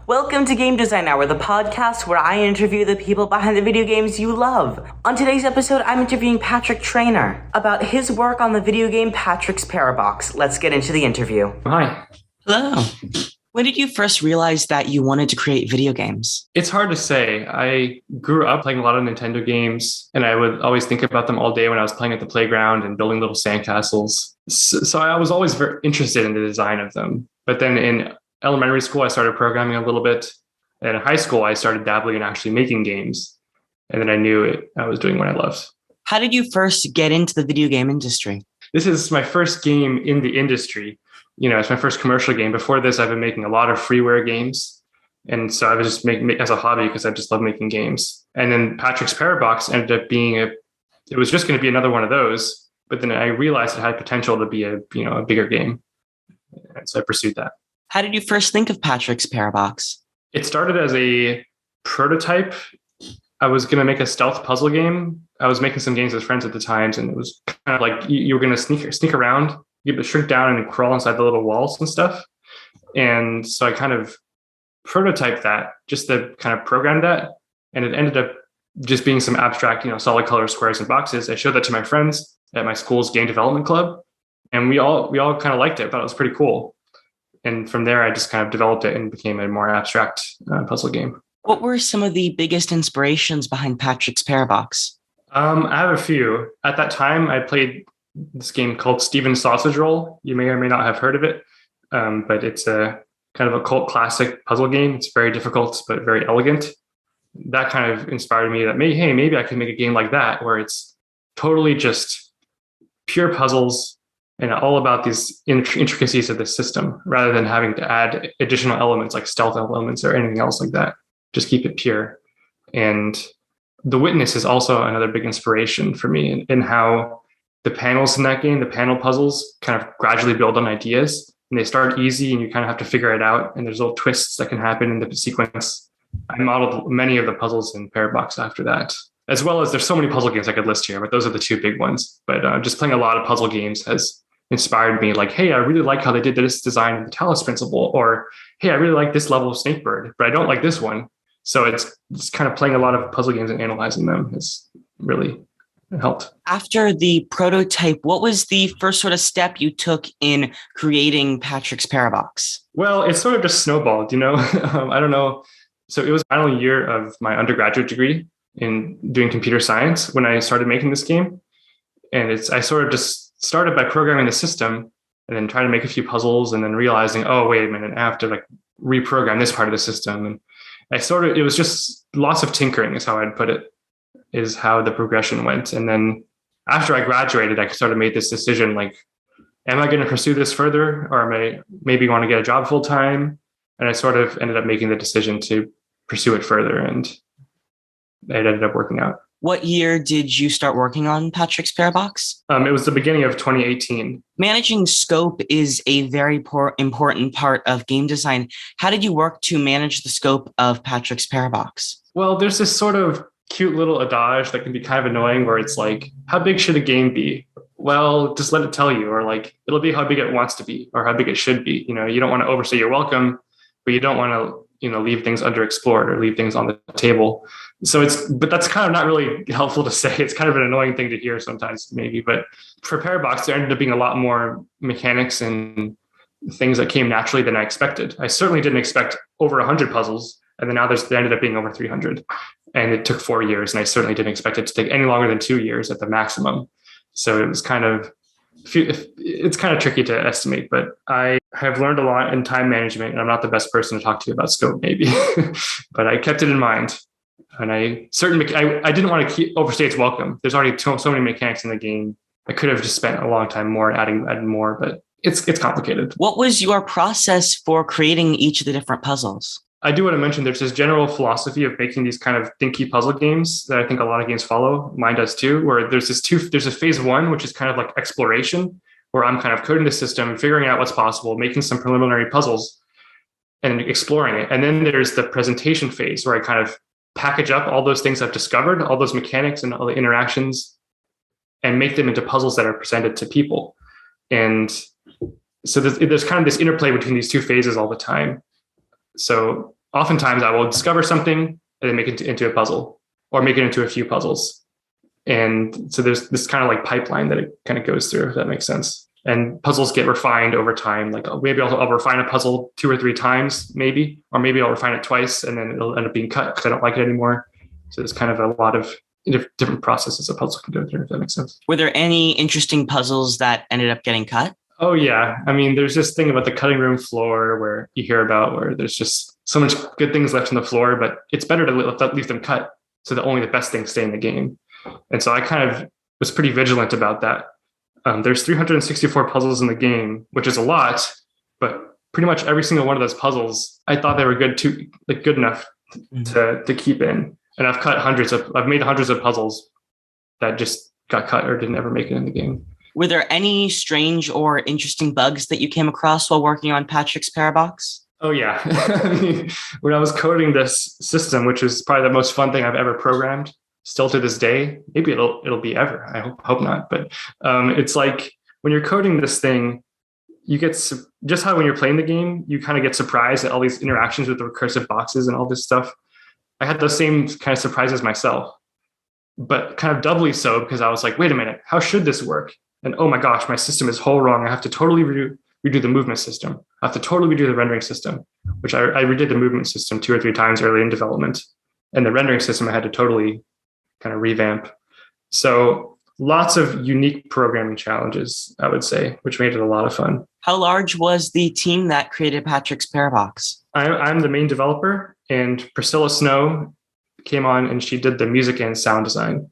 Welcome to Game Design Hour, the podcast where I interview the people behind the video games you love. On today's episode, I'm interviewing Patrick Traynor about his work on the video game Patrick's Parabox. Let's get into the interview. Hi. Hello. When did you first realize that you wanted to create video games? It's hard to say. I grew up playing a lot of Nintendo games, and I would always think about them all day when I was playing at the playground and building little sandcastles. So I was always very interested in the design of them. But then in elementary school, I started programming a little bit. And in high school, I started dabbling in actually making games. And then I knew I was doing what I loved. How did you first get into the video game industry? This is my first game in the industry. It's my first commercial game. Before this, I've been making a lot of freeware games. And so I was just making as a hobby because I just love making games. And then Patrick's Parabox ended up being it was just going to be another one of those. But then I realized it had potential to be a bigger game. And so I pursued that. How did you first think of Patrick's Parabox? It started as a prototype. I was going to make a stealth puzzle game. I was making some games with friends at the times, and it was kind of like you were going to sneak around, you shrink down and crawl inside the little walls and stuff. And so I kind of prototyped that, just to kind of program that. And it ended up just being some abstract, solid color squares and boxes. I showed that to my friends at my school's game development club, and we all kind of liked it, thought it was pretty cool. And from there, I just kind of developed it and became a more abstract puzzle game. What were some of the biggest inspirations behind Patrick's Parabox? I have a few. At that time, I played this game called Steven's Sausage Roll. You may or may not have heard of it, but it's a kind of a cult classic puzzle game. It's very difficult, but very elegant. That kind of inspired me that, maybe I could make a game like that, where it's totally just pure puzzles and all about these intricacies of the system, rather than having to add additional elements like stealth elements or anything else like that. Just keep it pure. And The Witness is also another big inspiration for me in how the panels in that game, the panel puzzles, kind of gradually build on ideas. And they start easy and you kind of have to figure it out. And there's little twists that can happen in the sequence. I modeled many of the puzzles in Parabox after that, as well as there's so many puzzle games I could list here, but those are the two big ones. But just playing a lot of puzzle games has inspired me, like, hey, I really like how they did this design in the Talus Principle, or hey, I really like this level of Snakebird, but I don't like this one. So it's kind of playing a lot of puzzle games and analyzing them has really helped. After the prototype, what was the first sort of step you took in creating Patrick's Parabox? Well, it sort of just snowballed, I don't know. So it was the final year of my undergraduate degree in doing computer science when I started making this game. And I sort of just started by programming the system and then trying to make a few puzzles and then realizing, oh, wait a minute, I have to reprogram this part of the system. And it was just lots of tinkering is how I'd put it, is how the progression went. And then after I graduated, I sort of made this decision, like, am I going to pursue this further? Or am I maybe want to get a job full time? And I sort of ended up making the decision to pursue it further, and it ended up working out. What year did you start working on Patrick's Parabox? It was the beginning of 2018. Managing scope is a very important part of game design. How did you work to manage the scope of Patrick's Parabox? Well, there's this sort of cute little adage that can be kind of annoying where it's like, how big should a game be? Well, just let it tell you, or like, it'll be how big it wants to be or how big it should be. You don't want to overstay your welcome, but you don't want to leave things underexplored or leave things on the table. But that's kind of not really helpful to say. It's kind of an annoying thing to hear sometimes, maybe. But for Parabox, there ended up being a lot more mechanics and things that came naturally than I expected. I certainly didn't expect over 100 puzzles, and then now there ended up being over 300. And it took 4 years, and I certainly didn't expect it to take any longer than 2 years at the maximum. So it was it's kind of tricky to estimate, but I have learned a lot in time management, and I'm not the best person to talk to about scope, maybe, but I kept it in mind. And I didn't want to overstay its welcome. There's already so many mechanics in the game. I could have just spent a long time more adding more, but it's complicated. What was your process for creating each of the different puzzles? I do want to mention there's this general philosophy of making these kind of thinky puzzle games that I think a lot of games follow. Mine does too, where there's a phase one, which is kind of like exploration, where I'm kind of coding the system, figuring out what's possible, making some preliminary puzzles and exploring it. And then there's the presentation phase where I kind of package up all those things I've discovered, all those mechanics and all the interactions, and make them into puzzles that are presented to people. And so there's kind of this interplay between these two phases all the time. So oftentimes I will discover something and then make it into a puzzle or make it into a few puzzles. And so there's this kind of like pipeline that it kind of goes through, if that makes sense. And puzzles get refined over time. Like maybe I'll refine a puzzle 2 or 3 times, maybe, or maybe I'll refine it twice and then it'll end up being cut because I don't like it anymore. So there's kind of a lot of different processes a puzzle can go through, if that makes sense. Were there any interesting puzzles that ended up getting cut? Oh, yeah. I mean, there's this thing about the cutting room floor where you hear about where there's just so much good things left on the floor, but it's better to leave them cut so that only the best things stay in the game. And so I kind of was pretty vigilant about that. There's 364 puzzles in the game, which is a lot, but pretty much every single one of those puzzles, I thought they were good enough to keep in. And I've made hundreds of puzzles that just got cut or didn't ever make it in the game. Were there any strange or interesting bugs that you came across while working on Patrick's Parabox? Oh, yeah. I mean, when I was coding this system, which is probably the most fun thing I've ever programmed, still to this day, maybe it'll be ever. I hope not. But it's like when you're coding this thing, you get just how when you're playing the game, you kind of get surprised at all these interactions with the recursive boxes and all this stuff. I had those same kind of surprises myself, but kind of doubly so because I was like, wait a minute, how should this work? And oh my gosh, my system is whole wrong. I have to totally redo the movement system. I have to totally redo the rendering system, which I redid the movement system 2 or 3 times early in development. And the rendering system I had to totally kind of revamp. So lots of unique programming challenges, I would say, which made it a lot of fun. How large was the team that created Patrick's Parabox? I'm the main developer, and Priscilla Snow came on and she did the music and sound design.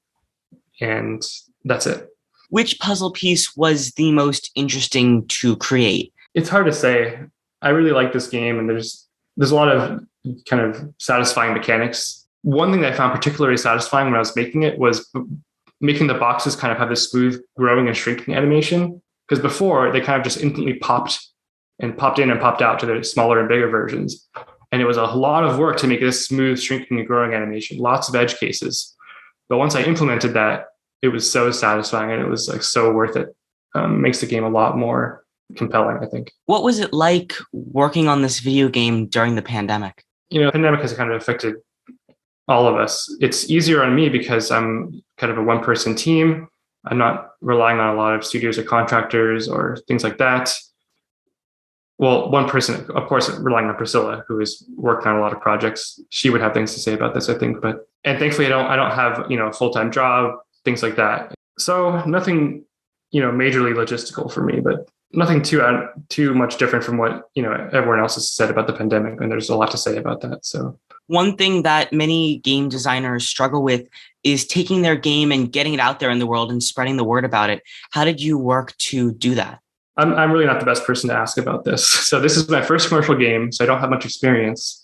And that's it. Which puzzle piece was the most interesting to create? It's hard to say. I really like this game, and there's a lot of kind of satisfying mechanics. One thing that I found particularly satisfying when I was making it was making the boxes kind of have this smooth growing and shrinking animation. Because before, they kind of just instantly popped in and popped out to the smaller and bigger versions. And it was a lot of work to make this smooth shrinking and growing animation, lots of edge cases. But once I implemented that, it was so satisfying and it was like so worth it. Makes the game a lot more compelling, I think. What was it like working on this video game during the pandemic? The pandemic has kind of affected all of us. It's easier on me because I'm kind of a one-person team. I'm not relying on a lot of studios or contractors or things like that. Well, one person, of course, relying on Priscilla, who is working on a lot of projects. She would have things to say about this, I think. And thankfully, I don't have a full-time job, things like that. So nothing majorly logistical for me, but nothing too much different from what everyone else has said about the pandemic. And there's a lot to say about that. So one thing that many game designers struggle with is taking their game and getting it out there in the world and spreading the word about it. How did you work to do that? I'm really not the best person to ask about this. So this is my first commercial game, so I don't have much experience.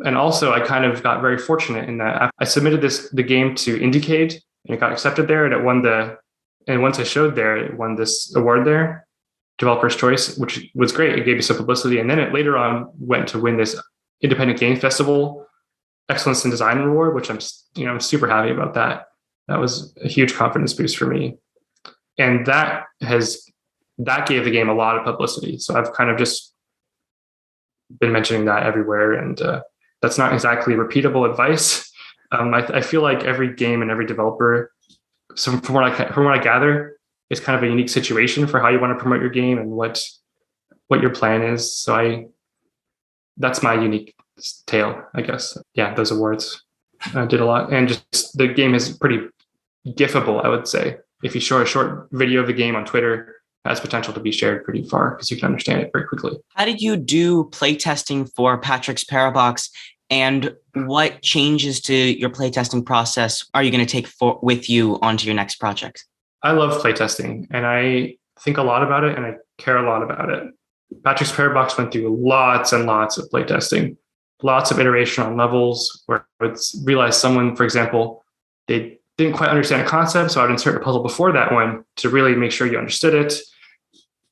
And also I kind of got very fortunate in that I submitted the game to Indiecade and it got accepted there, and once I showed there, it won this award there, Developer's Choice, which was great. It gave me some publicity. And then it later on went to win this Independent Game Festival Excellence in Design Award, which I'm super happy about that. That was a huge confidence boost for me. And that gave the game a lot of publicity. So I've kind of just been mentioning that everywhere. And that's not exactly repeatable advice. I feel like every game and every developer, from what I gather, is kind of a unique situation for how you want to promote your game and what your plan is. So that's my unique tale, I guess. Yeah, those awards did a lot. And just the game is pretty gifable, I would say. If you show a short video of the game on Twitter, it has potential to be shared pretty far because you can understand it very quickly. How did you do playtesting for Patrick's Parabox, and what changes to your playtesting process are you going to take with you onto your next project? I love playtesting, and I think a lot about it, and I care a lot about it. Patrick's Parabox went through lots and lots of playtesting, lots of iteration on levels where I would realize someone, for example, they didn't quite understand a concept, so I'd insert a puzzle before that one to really make sure you understood it.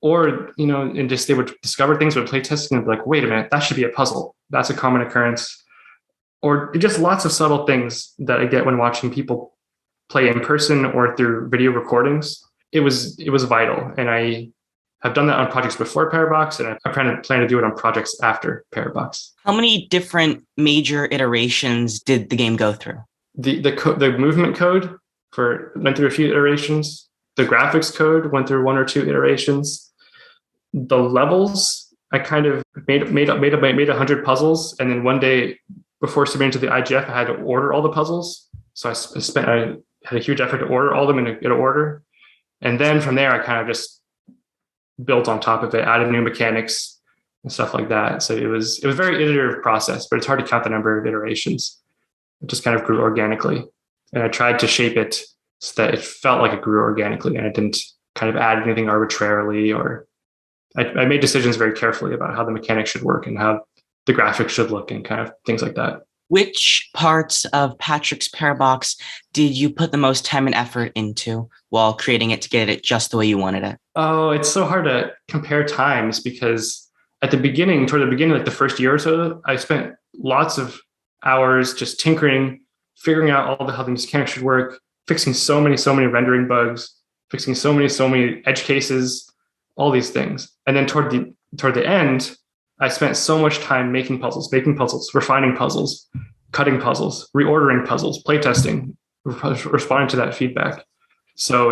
Or, and just they would discover things with playtesting and be like, wait a minute, that should be a puzzle. That's a common occurrence. Or just lots of subtle things that I get when watching people play in person or through video recordings. It was vital. And I have done that on projects before Parabox, and I plan to do it on projects after Parabox. How many different major iterations did the game go through? The movement code went through a few iterations. The graphics code went through 1 or 2 iterations. The levels, I kind of made 100 puzzles, and then one day before submitting to the IGF, I had to order all the puzzles. So I had a huge effort to order all of them in order, and then from there I kind of just built on top of it, added new mechanics and stuff like that. So it was a very iterative process, but it's hard to count the number of iterations. It just kind of grew organically, and I tried to shape it so that it felt like it grew organically, and I didn't kind of add anything arbitrarily, or I made decisions very carefully about how the mechanics should work and how the graphics should look and kind of things like that. Which parts of Patrick's Parabox did you put the most time and effort into while creating it to get it just the way you wanted it? Oh, it's so hard to compare times because toward the beginning, like the first year or so, I spent lots of hours just tinkering, figuring out how the mechanics should work, fixing so many rendering bugs, fixing so many edge cases, all these things. And then toward the end, I spent so much time making puzzles, refining puzzles, cutting puzzles, reordering puzzles, playtesting, responding to that feedback. So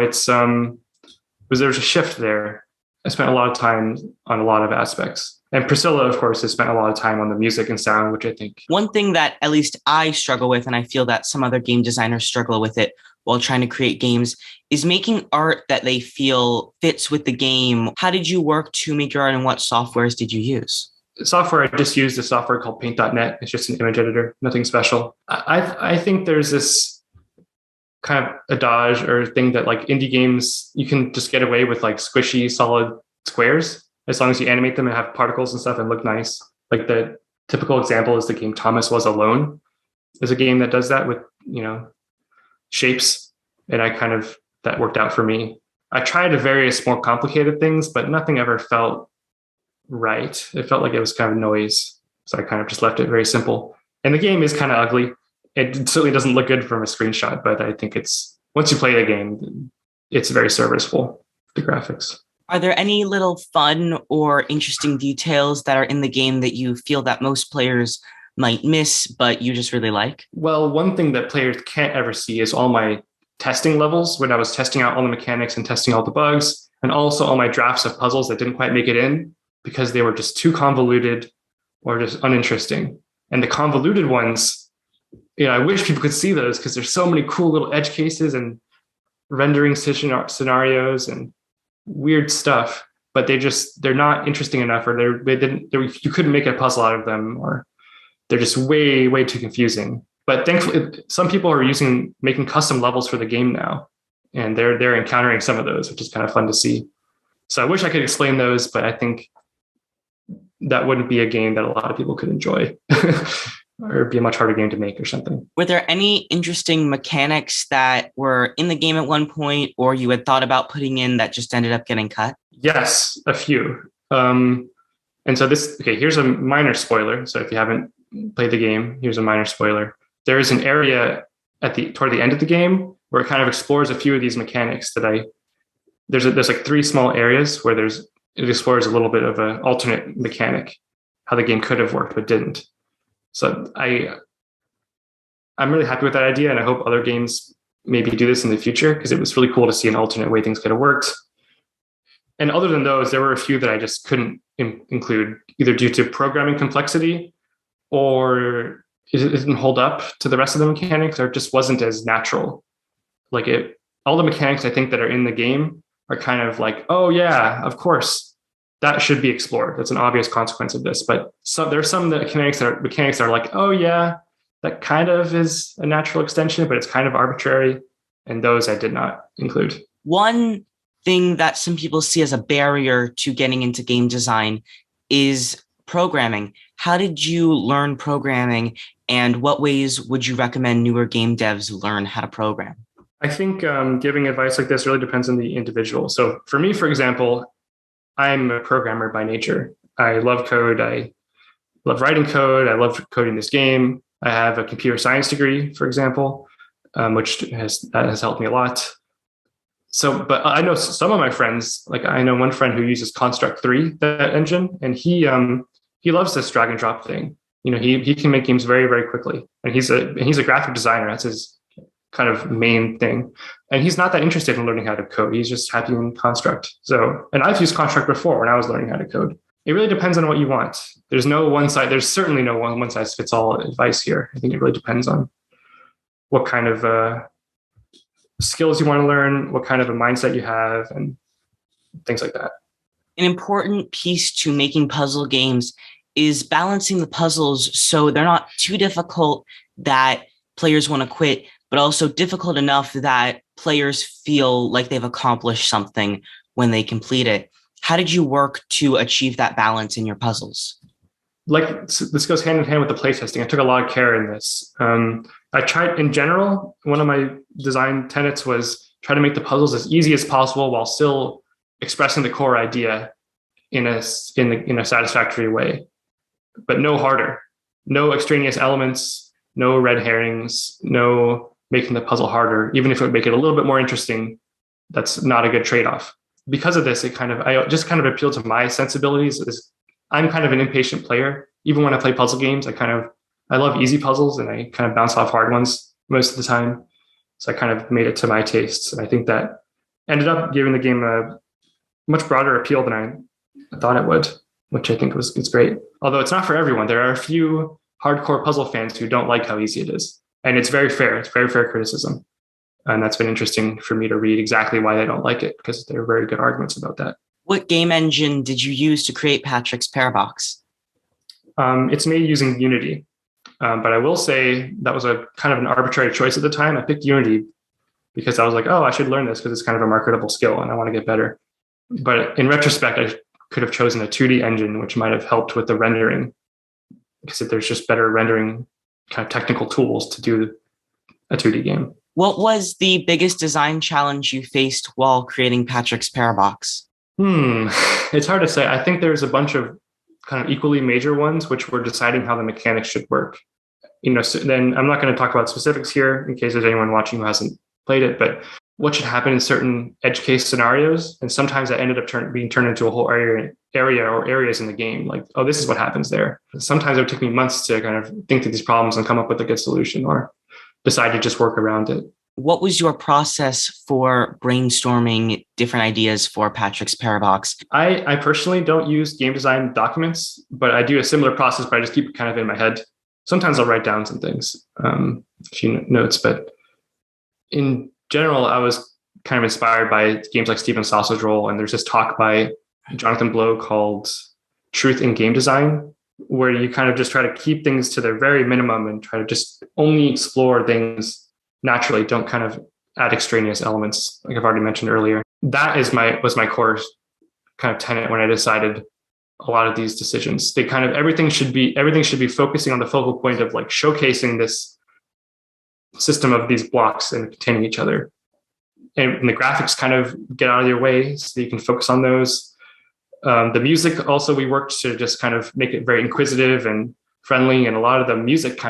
there's a shift there. I spent a lot of time on a lot of aspects. And Priscilla, of course, has spent a lot of time on the music and sound, which I think. One thing that at least I struggle with, and I feel that some other game designers struggle with it while trying to create games, is making art that they feel fits with the game. How did you work to make your art, and what softwares did you use? Software, I just used a software called paint.net. It's just an image editor, nothing special. I think there's this kind of adage or thing that like indie games, you can just get away with like squishy, solid squares as long as you animate them and have particles and stuff and look nice. Like the typical example is the game Thomas Was Alone. There's a game that does that with, shapes. And that worked out for me. I tried various more complicated things, but nothing ever felt right. It felt like it was kind of noise. So I kind of just left it very simple. And the game is kind of ugly. It certainly doesn't look good from a screenshot, but I think once you play the game, it's very serviceable, the graphics. Are there any little fun or interesting details that are in the game that you feel that most players might miss, but you just really like? Well, one thing that players can't ever see is all my testing levels when I was testing out all the mechanics and testing all the bugs, and also all my drafts of puzzles that didn't quite make it in because they were just too convoluted or just uninteresting. And the convoluted ones, I wish people could see those because there's so many cool little edge cases and rendering scenarios and weird stuff, but they're not interesting enough, or you couldn't make a puzzle out of them, or they're just way, way too confusing. But thankfully, some people are making custom levels for the game now, and they're encountering some of those, which is kind of fun to see. So I wish I could explain those, but I think that wouldn't be a game that a lot of people could enjoy, or be a much harder game to make or something. Were there any interesting mechanics that were in the game at one point, or you had thought about putting in that just ended up getting cut? Yes, a few. And so here's a minor spoiler. So if you haven't played the game, here's a minor spoiler. There is an area toward the end of the game where it kind of explores a few of these mechanics there's like 3 small areas where it explores a little bit of an alternate mechanic, how the game could have worked but didn't. So I'm really happy with that idea, and I hope other games maybe do this in the future, because it was really cool to see an alternate way things could have worked. And other than those, there were a few that I just couldn't include, either due to programming complexity, or it didn't hold up to the rest of the mechanics, or it just wasn't as natural. All the mechanics I think that are in the game are kind of like, oh yeah, of course, that should be explored. That's an obvious consequence of this. But there are some mechanics that are like, oh yeah, that kind of is a natural extension, but it's kind of arbitrary. And those I did not include. One thing that some people see as a barrier to getting into game design is programming. How did you learn programming, and what ways would you recommend newer game devs learn how to program? I think giving advice like this really depends on the individual. So for me, for example, I'm a programmer by nature. I love code. I love writing code. I love coding this game. I have a computer science degree, for example, which has helped me a lot. But I know some of my friends, like I know one friend who uses Construct 3, that engine, and he loves this drag and drop thing. He can make games very, very quickly, and he's a graphic designer. That's his kind of main thing, and he's not that interested in learning how to code. He's just happy in Construct. And I've used Construct before when I was learning how to code. It really depends on what you want. There's certainly no one size fits all advice here. I think it really depends on what kind of skills you want to learn, what kind of a mindset you have, and things like that. An important piece to making puzzle games is balancing the puzzles so they're not too difficult that players want to quit, but also difficult enough that players feel like they've accomplished something when they complete it. How did you work to achieve that balance in your puzzles? This goes hand in hand with the playtesting. I took a lot of care in this. I tried, in general, one of my design tenets was try to make the puzzles as easy as possible while still expressing the core idea in a satisfactory way, but no harder, no extraneous elements, no red herrings, no making the puzzle harder, even if it would make it a little bit more interesting. That's not a good trade-off. Because of this, I just kind of appealed to my sensibilities. I'm kind of an impatient player. Even when I play puzzle games, I love easy puzzles and I kind of bounce off hard ones most of the time. So I kind of made it to my tastes. And I think that ended up giving the game a much broader appeal than I thought it would, which I think it's great. Although it's not for everyone. There are a few hardcore puzzle fans who don't like how easy it is. And it's very fair. It's very fair criticism. And that's been interesting for me to read exactly why they don't like it, because there are very good arguments about that. What game engine did you use to create Patrick's Parabox? It's made using Unity. But I will say that was a kind of an arbitrary choice at the time. I picked Unity because I was like, oh, I should learn this because it's kind of a marketable skill and I want to get better. But in retrospect, I could have chosen a 2D engine, which might have helped with the rendering, because there's just better rendering kind of technical tools to do a 2D game. What was the biggest design challenge you faced while creating Patrick's Parabox? It's hard to say. I think there's a bunch of kind of equally major ones, which were deciding how the mechanics should work. So then I'm not going to talk about specifics here in case there's anyone watching who hasn't played it, but what should happen in certain edge case scenarios. And sometimes that ended up being turned into a whole area or areas in the game. Like, oh, this is what happens there. Sometimes it would take me months to kind of think through these problems and come up with a good solution or decide to just work around it. What was your process for brainstorming different ideas for Patrick's Parabox? I personally don't use game design documents, but I do a similar process, but I just keep it kind of in my head. Sometimes I'll write down some things, a few notes, but in general, I was kind of inspired by games like Steven Sausage Roll. And there's this talk by Jonathan Blow called Truth in Game Design, where you kind of just try to keep things to their very minimum and try to just only explore things naturally, don't kind of add extraneous elements, like I've already mentioned earlier. That was my core kind of tenet when I decided a lot of these decisions. Everything should be focusing on the focal point of like showcasing this system of these blocks and containing each other. And the graphics kind of get out of your way so you can focus on those. The music also, we worked to just kind of make it very inquisitive and friendly. And a lot of the music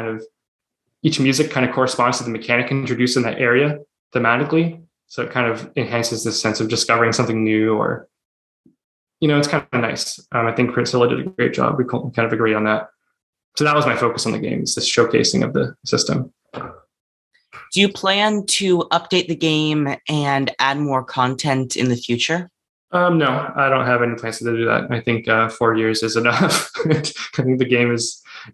each music kind of corresponds to the mechanic introduced in that area thematically. So it kind of enhances this sense of discovering something new, or, it's kind of nice. I think Priscilla did a great job. We kind of agree on that. So that was my focus on the game, is this showcasing of the system. Do you plan to update the game and add more content in the future? No, I don't have any plans to do that. I think 4 years is enough. I think the game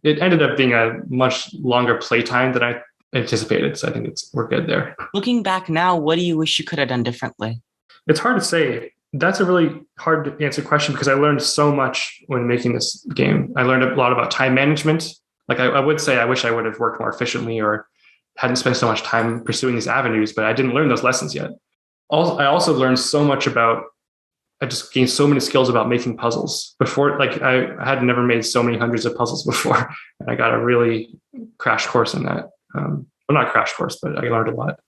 it ended up being a much longer playtime than I anticipated. So I think we're good there. Looking back now, what do you wish you could have done differently? It's hard to say. That's a really hard to answer question, because I learned so much when making this game. I learned a lot about time management. Like I would say, I wish I would have worked more efficiently or hadn't spent so much time pursuing these avenues, but I didn't learn those lessons yet. I also learned so much I just gained so many skills about making puzzles before. Like I had never made so many hundreds of puzzles before. And I got a really crash course in that. Well, not crash course, but I learned a lot.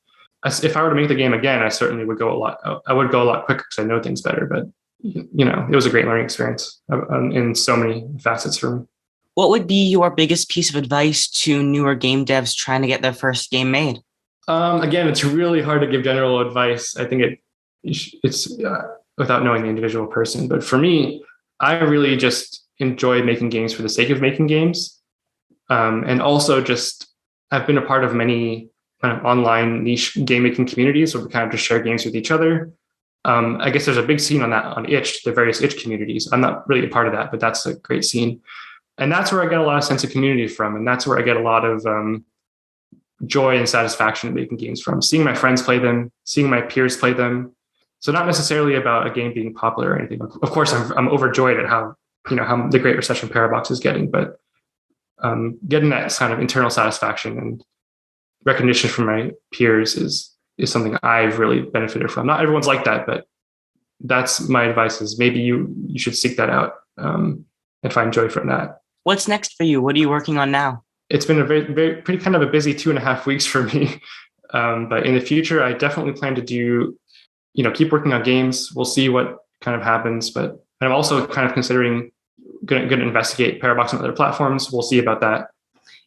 If I were to make the game again, I certainly would go a lot quicker because I know things better, but it was a great learning experience in so many facets for me. What would be your biggest piece of advice to newer game devs trying to get their first game made? Again, it's really hard to give general advice. I think it's without knowing the individual person. But for me, I really just enjoy making games for the sake of making games. And also just, I've been a part of many kind of online niche game making communities where we kind of just share games with each other. I guess there's a big scene on that on itch, the various itch communities. I'm not really a part of that, but that's a great scene. And that's where I get a lot of sense of community from. And that's where I get a lot of joy and satisfaction making games from, seeing my friends play them, seeing my peers play them. So not necessarily about a game being popular or anything. Of course, I'm overjoyed at how the great reception Parabox is getting, but getting that kind of internal satisfaction and recognition from my peers is something I've really benefited from. Not everyone's like that, but that's my advice is maybe you should seek that out and find joy from that. What's next for you? What are you working on now? It's been a pretty kind of a busy 2.5 weeks for me. But in the future, I definitely plan to do, keep working on games. We'll see what kind of happens, but I'm also kind of considering going to investigate Parabox on other platforms. We'll see about that.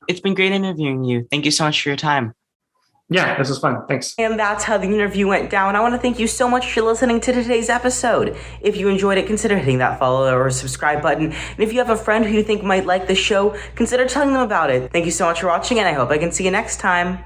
It's been great interviewing you. Thank you so much for your time. Yeah, this was fun. Thanks. And that's how the interview went down. I want to thank you so much for listening to today's episode. If you enjoyed it, consider hitting that follow or subscribe button. And if you have a friend who you think might like the show, consider telling them about it. Thank you so much for watching, and I hope I can see you next time.